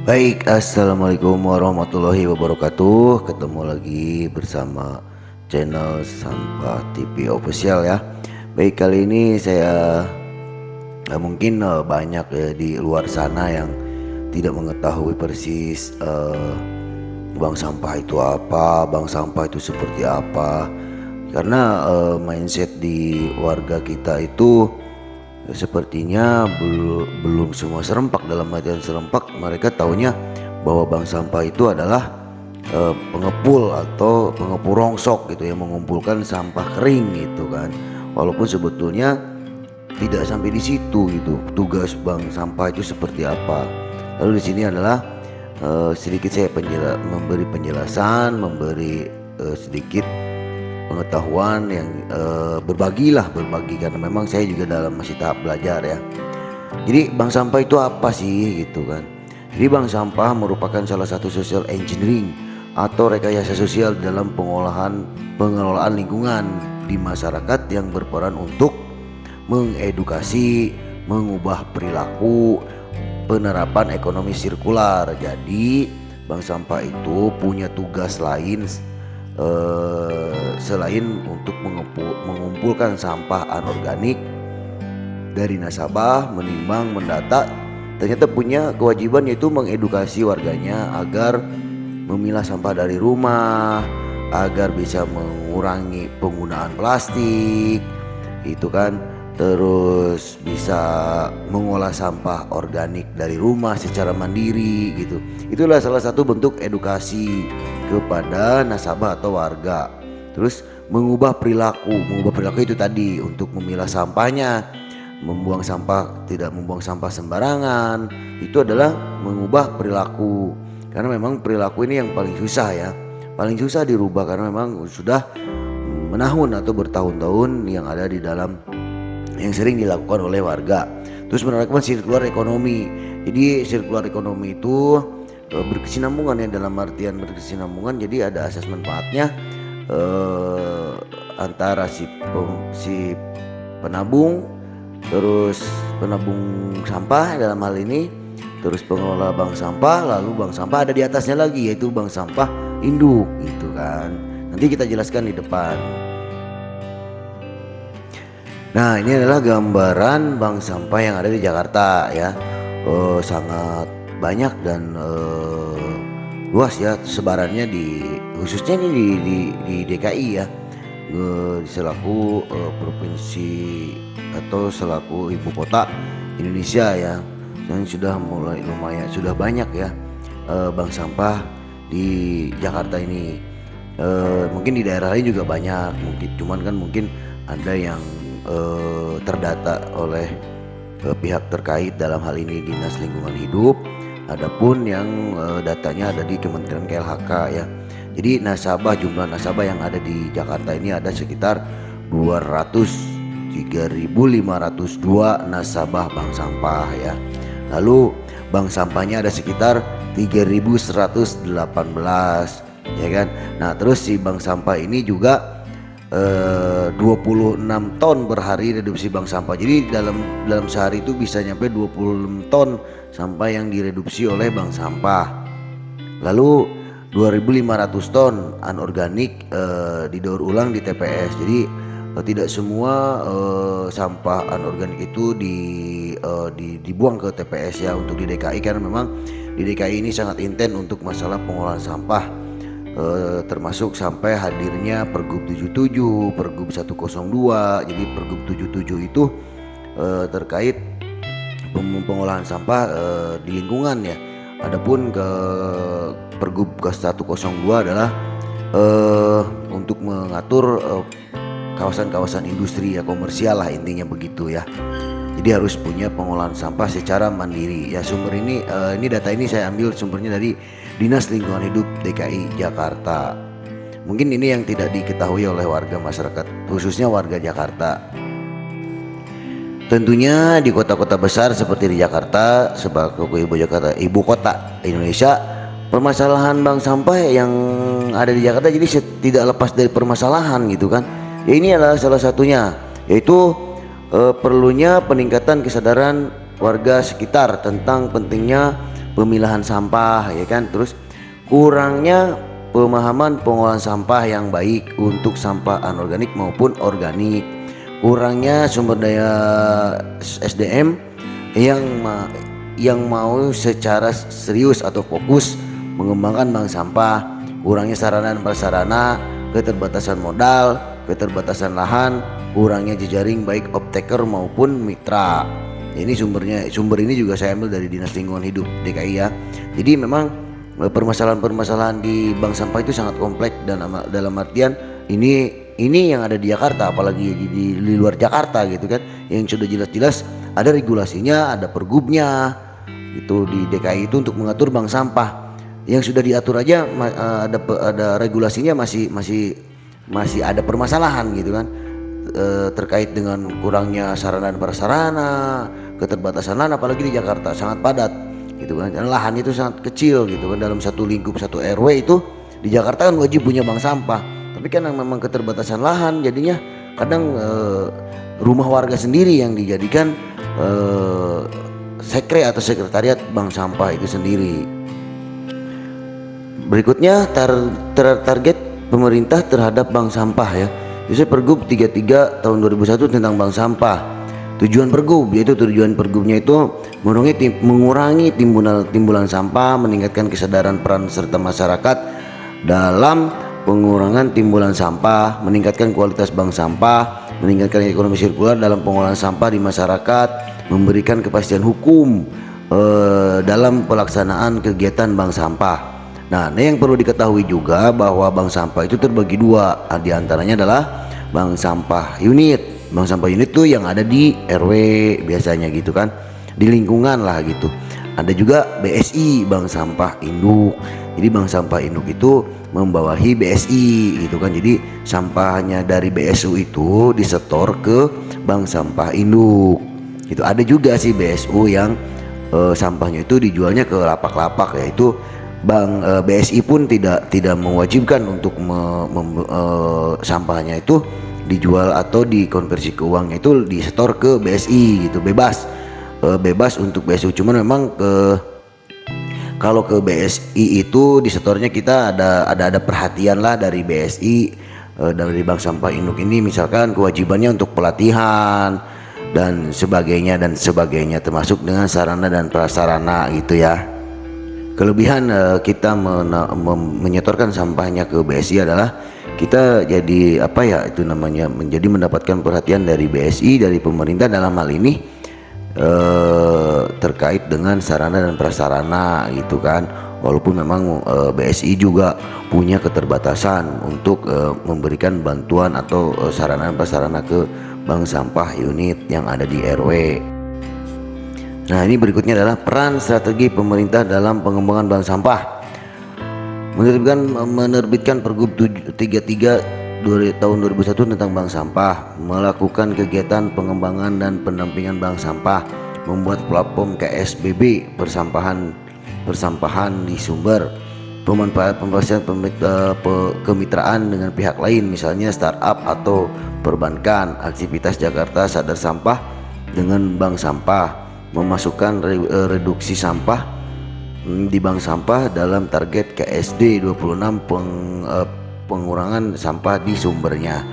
Baik, assalamualaikum warahmatullahi wabarakatuh. Ketemu lagi bersama channel Sampah TV Official ya. Baik, kali ini saya mungkin banyak ya di luar sana yang tidak mengetahui persis bank sampah itu apa, bank sampah itu seperti apa. Karena mindset di warga kita itu sepertinya belum semua serempak. Dalam artian serempak, mereka taunya bahwa bank sampah itu adalah pengepul atau pengepul rongsok gitu ya, mengumpulkan sampah kering gitu kan. Walaupun sebetulnya tidak sampai di situ gitu. Tugas bank sampah itu seperti apa. Lalu di sini adalah sedikit saya memberi penjelasan, memberi sedikit pengetahuan yang berbagi karena memang saya juga masih tahap belajar ya. Jadi bank sampah itu apa sih gitu kan. Jadi bank sampah merupakan salah satu social engineering atau rekayasa sosial dalam pengelolaan lingkungan di masyarakat yang berperan untuk mengedukasi, mengubah perilaku, penerapan ekonomi sirkular. Jadi bank sampah itu punya tugas lain selain untuk mengumpulkan sampah anorganik dari nasabah, menimbang, mendata, ternyata punya kewajiban yaitu mengedukasi warganya agar memilah sampah dari rumah, agar bisa mengurangi penggunaan plastik, itu kan, terus bisa mengolah sampah organik dari rumah secara mandiri gitu. Itulah salah satu bentuk edukasi kepada nasabah atau warga. Terus mengubah perilaku itu tadi untuk memilah sampahnya, tidak membuang sampah sembarangan. Itu adalah mengubah perilaku, karena memang perilaku ini yang paling susah ya, paling susah dirubah karena memang sudah menahun atau bertahun-tahun yang ada di dalam, yang sering dilakukan oleh warga. Terus menerapkan sirkular ekonomi. Jadi sirkular ekonomi itu berkesinambungan ya, dalam artian berkesinambungan. Jadi ada asas manfaatnya antara si penabung, terus penabung sampah dalam hal ini, terus pengelola bank sampah, lalu bank sampah ada di atasnya lagi yaitu bank sampah induk gitu kan. Nanti kita jelaskan di depan. Nah, ini adalah gambaran bank sampah yang ada di Jakarta ya. Sangat banyak dan luas ya sebarannya, khususnya ini di DKI ya, selaku provinsi atau selaku ibu kota Indonesia ya. Dan sudah mulai lumayan, sudah banyak ya bank sampah di Jakarta ini. Mungkin di daerah lain juga banyak, cuman kan mungkin ada yang terdata oleh pihak terkait, dalam hal ini Dinas Lingkungan Hidup. Adapun yang datanya ada di Kementerian KLHK ya. Jadi jumlah nasabah yang ada di Jakarta ini ada sekitar 203.502 nasabah bank sampah ya. Lalu bank sampahnya ada sekitar 3.118 ya kan. Nah, terus si bank sampah ini juga 26 ton per hari reduksi bank sampah. Jadi dalam sehari itu bisa nyampe 26 ton sampah yang direduksi oleh bank sampah. Lalu 2.500 ton anorganik didaur ulang di TPS. Jadi tidak semua sampah anorganik itu dibuang ke TPS ya untuk di DKI, karena memang di DKI ini sangat intens untuk masalah pengolahan sampah. Termasuk sampai hadirnya Pergub 77, Pergub 102. Jadi Pergub 77 itu terkait pengolahan sampah di lingkungan ya. Adapun ke Pergub 102 adalah untuk mengatur kawasan-kawasan industri ya, komersial lah intinya begitu ya. Jadi harus punya pengolahan sampah secara mandiri ya. Sumber ini data ini saya ambil sumbernya dari Dinas Lingkungan Hidup DKI Jakarta. Mungkin ini yang tidak diketahui oleh warga masyarakat, khususnya warga Jakarta. Tentunya di kota-kota besar seperti di Jakarta sebagai ibu kota Indonesia, permasalahan bank sampah yang ada di Jakarta jadi tidak lepas dari permasalahan gitu kan. Ya, ini adalah salah satunya, yaitu perlunya peningkatan kesadaran warga sekitar tentang pentingnya pemilahan sampah ya kan, terus kurangnya pemahaman pengolahan sampah yang baik untuk sampah anorganik maupun organik, kurangnya sumber daya SDM yang mau secara serius atau fokus mengembangkan bank sampah, kurangnya sarana dan prasarana, keterbatasan modal, keterbatasan lahan, kurangnya jejaring baik optaker maupun mitra. Ini sumber ini juga saya ambil dari Dinas Lingkungan Hidup DKI ya. Jadi memang permasalahan-permasalahan di bank sampah itu sangat kompleks, dan dalam artian ini yang ada di Jakarta, apalagi di luar Jakarta gitu kan, yang sudah jelas-jelas ada regulasinya, ada pergubnya itu di DKI itu untuk mengatur bank sampah. Yang sudah diatur aja ada regulasinya masih ada permasalahan gitu kan, terkait dengan kurangnya sarana dan prasarana, keterbatasan lahan, apalagi di Jakarta sangat padat gitu kan, dan lahan itu sangat kecil gitu kan, dalam satu lingkup satu RW itu di Jakarta kan wajib punya bank sampah, tapi kan memang keterbatasan lahan jadinya kadang rumah warga sendiri yang dijadikan sekre atau sekretariat bank sampah itu sendiri. Berikutnya target pemerintah terhadap bank sampah ya, sesuai Pergub 33 tahun 2001 tentang bank sampah. Tujuan pergubnya itu mengurangi timbulan sampah, meningkatkan kesadaran peran serta masyarakat dalam pengurangan timbulan sampah, meningkatkan kualitas bank sampah, meningkatkan ekonomi sirkular dalam pengolahan sampah di masyarakat, memberikan kepastian hukum dalam pelaksanaan kegiatan bank sampah. Nah, yang perlu diketahui juga bahwa bank sampah itu terbagi dua, di antaranya adalah bank sampah unit. Bank sampah unit tuh yang ada di RW biasanya gitu kan, di lingkungan lah gitu. Ada juga BSI, bank sampah induk. Jadi bank sampah induk itu membawahi BSI gitu kan. Jadi sampahnya dari BSU itu disetor ke bank sampah induk. Itu ada juga sih BSU yang sampahnya itu dijualnya ke lapak-lapak, yaitu Bank BSI pun tidak mewajibkan untuk sampahnya itu dijual atau dikonversi ke uangnya itu disetor ke BSI gitu, bebas untuk BSU. Cuman memang kalau ke BSI itu disetornya kita ada perhatian lah dari BSI, dari bank sampah induk ini, misalkan kewajibannya untuk pelatihan dan sebagainya termasuk dengan sarana dan prasarana gitu ya. Kelebihan kita menyetorkan sampahnya ke BSI adalah kita jadi menjadi mendapatkan perhatian dari BSI, dari pemerintah dalam hal ini terkait dengan sarana dan prasarana gitu kan. Walaupun memang BSI juga punya keterbatasan untuk memberikan bantuan atau sarana dan prasarana ke bank sampah unit yang ada di RW. Nah, ini berikutnya adalah peran strategi pemerintah dalam pengembangan bank sampah. Menerbitkan Pergub 33 tahun 2001 tentang bank sampah, melakukan kegiatan pengembangan dan pendampingan bank sampah, membuat platform KSBB persampahan di sumber, kemitraan dengan pihak lain misalnya startup atau perbankan, aktivitas Jakarta Sadar Sampah dengan bank sampah, memasukkan reduksi sampah di bank sampah dalam target KSD 26 pengurangan sampah di sumbernya.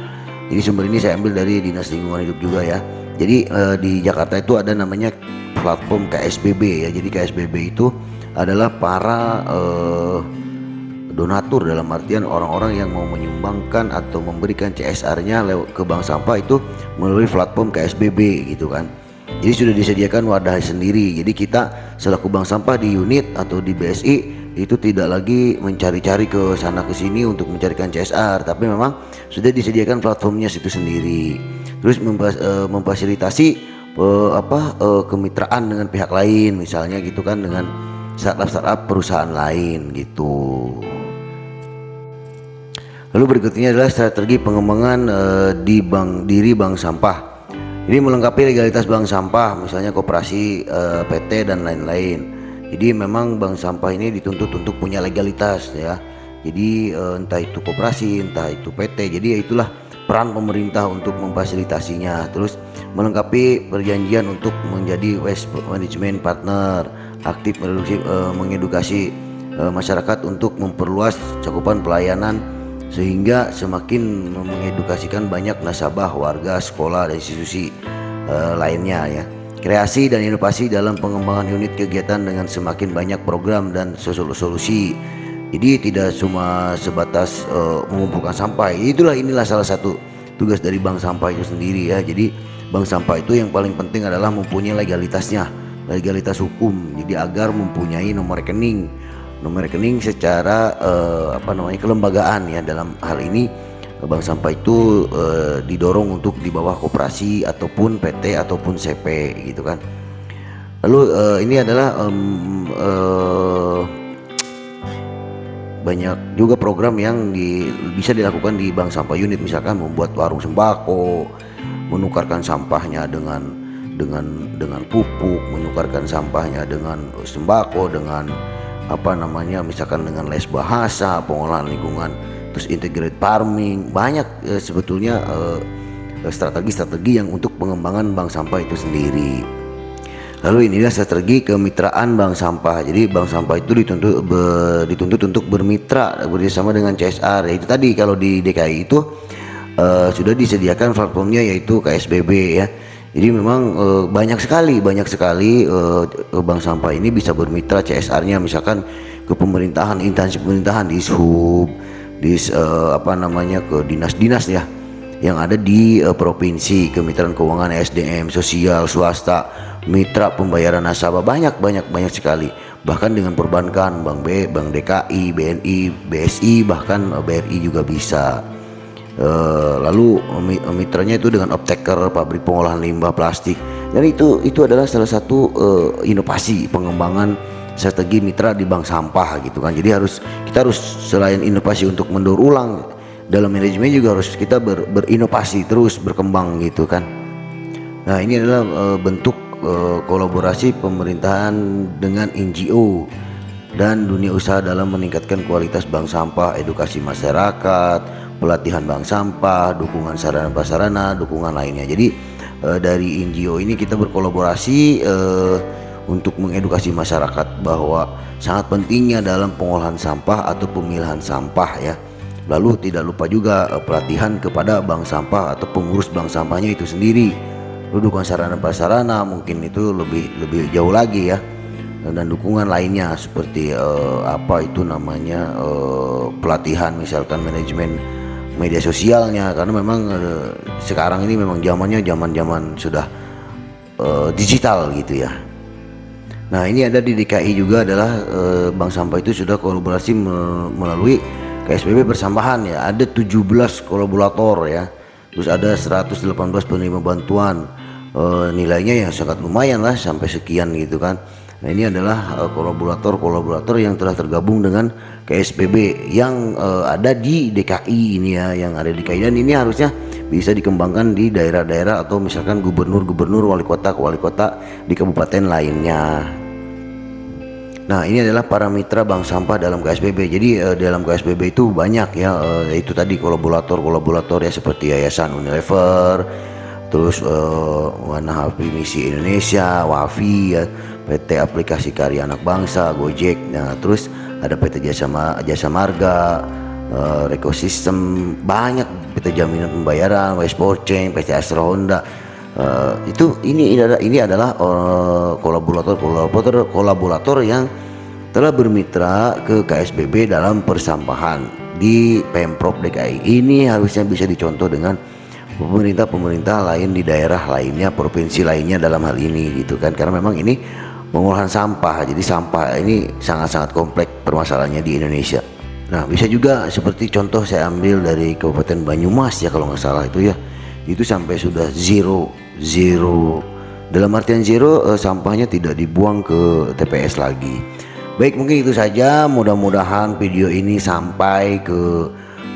Jadi sumber ini saya ambil dari Dinas Lingkungan Hidup juga ya. Jadi di Jakarta itu ada namanya platform KSBB ya. Jadi KSBB itu adalah para donatur, dalam artian orang-orang yang mau menyumbangkan atau memberikan CSR-nya ke bank sampah itu melalui platform KSBB gitu kan. Jadi sudah disediakan wadah sendiri. Jadi kita selaku bank sampah di unit atau di BSI itu tidak lagi mencari-cari ke sana ke sini untuk mencarikan CSR, tapi memang sudah disediakan platformnya situ sendiri. Terus memfasilitasi kemitraan dengan pihak lain misalnya gitu kan, dengan startup perusahaan lain gitu. Lalu berikutnya adalah strategi pengembangan bank sampah. Ini melengkapi legalitas bank sampah, misalnya koperasi, PT dan lain-lain. Jadi memang bank sampah ini dituntut untuk punya legalitas ya. Jadi entah itu koperasi, entah itu PT. Jadi itulah peran pemerintah untuk memfasilitasinya, terus melengkapi perjanjian untuk menjadi waste management partner, aktif mengedukasi masyarakat untuk memperluas cakupan pelayanan sehingga semakin mengedukasikan banyak nasabah, warga, sekolah, dan institusi lainnya ya. Kreasi dan inovasi dalam pengembangan unit kegiatan dengan semakin banyak program dan solusi. Jadi tidak cuma sebatas mengumpulkan sampah. Inilah salah satu tugas dari bank sampah itu sendiri ya. Jadi bank sampah itu yang paling penting adalah mempunyai legalitasnya, legalitas hukum. Jadi agar mempunyai nomor rekening secara kelembagaan ya. Dalam hal ini bank sampah itu didorong untuk di bawah koperasi ataupun PT ataupun CP gitu kan. Lalu ini adalah banyak juga program yang bisa dilakukan di bank sampah unit, misalkan membuat warung sembako, menukarkan sampahnya dengan pupuk, menukarkan sampahnya dengan sembako, dengan misalkan dengan les bahasa, pengolahan lingkungan, terus integrated farming. Banyak sebetulnya strategi-strategi yang untuk pengembangan bank sampah itu sendiri. Lalu inilah strategi kemitraan bank sampah. Jadi bank sampah itu dituntut untuk bermitra bersama dengan CSR. Itu tadi kalau di DKI itu sudah disediakan platformnya, yaitu KSBB ya. Jadi memang banyak sekali bank sampah ini bisa bermitra CSR-nya, misalkan ke pemerintahan, instansi pemerintahan, di Dishub, ke dinas-dinas ya yang ada di provinsi, kemitraan keuangan, SDM, sosial, swasta, mitra pembayaran nasabah, banyak sekali. Bahkan dengan perbankan, Bank DKI, BNI, BSI, bahkan BRI juga bisa. Lalu mitranya itu dengan optaker, pabrik pengolahan limbah plastik. Dan itu adalah salah satu inovasi pengembangan strategi mitra di bank sampah gitu kan. Jadi kita harus selain inovasi untuk mendaur ulang, dalam manajemen juga harus kita berinovasi terus, berkembang gitu kan. Nah, ini adalah bentuk kolaborasi pemerintahan dengan NGO dan dunia usaha dalam meningkatkan kualitas bank sampah, edukasi masyarakat, pelatihan bank sampah, dukungan sarana prasarana, dukungan lainnya. Jadi dari NGO ini kita berkolaborasi untuk mengedukasi masyarakat bahwa sangat pentingnya dalam pengolahan sampah atau pemilahan sampah ya. Lalu tidak lupa juga pelatihan kepada bank sampah atau pengurus bank sampahnya itu sendiri. Dukungan sarana prasarana mungkin itu lebih jauh lagi ya, dan dukungan lainnya seperti pelatihan misalkan manajemen media sosialnya, karena memang sekarang ini memang zaman sudah digital gitu ya. Nah, ini ada di DKI juga adalah bank sampah itu sudah kolaborasi melalui KSBB persampahan ya. Ada 17 kolaborator ya, terus ada 118 penerima bantuan, nilainya ya sangat lumayan lah, sampai sekian gitu kan. Nah, ini adalah kolaborator yang telah tergabung dengan KSBB yang ada di DKI ini ya, yang ada di DKI, dan ini harusnya bisa dikembangkan di daerah-daerah atau misalkan gubernur, wali kota di kabupaten lainnya. Nah, ini adalah para mitra bank sampah dalam KSBB. Jadi dalam KSBB itu banyak ya, itu tadi kolaborator ya, seperti Yayasan Unilever, terus Wanahapi Misi Indonesia, WAFI ya, PT Aplikasi Karya Anak Bangsa, Gojek. Nah, terus ada PT Jasa Marga, Rekosistem, banyak, PT Jaminan Pembayaran, Westport Chain, PT Astra Honda. Ini adalah kolaborator yang telah bermitra ke KSBB dalam persampahan di Pemprov DKI. Ini harusnya bisa dicontoh dengan pemerintah lain di daerah lainnya, provinsi lainnya dalam hal ini gitu kan, karena memang ini pengolahan sampah. Jadi sampah ini sangat-sangat kompleks permasalahannya di Indonesia. Nah, bisa juga seperti contoh saya ambil dari Kabupaten Banyumas ya, kalau nggak salah itu ya, itu sampai sudah zero, dalam artian zero, sampahnya tidak dibuang ke TPS lagi. Baik, mungkin itu saja. Mudah-mudahan video ini sampai ke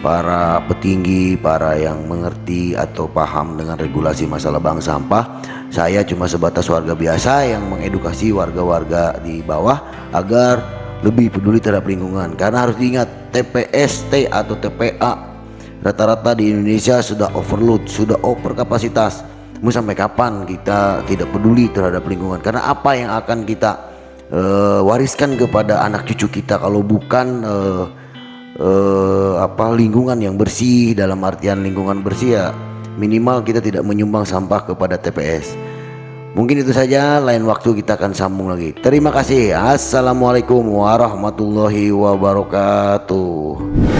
para petinggi, para yang mengerti atau paham dengan regulasi masalah bank sampah. Saya cuma sebatas warga biasa yang mengedukasi warga-warga di bawah agar lebih peduli terhadap lingkungan. Karena harus diingat, TPST atau TPA Rata-rata di Indonesia sudah overload, sudah over kapasitas. Mau sampai kapan kita tidak peduli terhadap lingkungan? Karena apa yang akan kita wariskan kepada anak cucu kita kalau bukan lingkungan yang bersih? Dalam artian lingkungan bersih ya minimal kita tidak menyumbang sampah kepada TPS. Mungkin itu saja, lain waktu kita akan sambung lagi. Terima kasih. Assalamualaikum warahmatullahi wabarakatuh.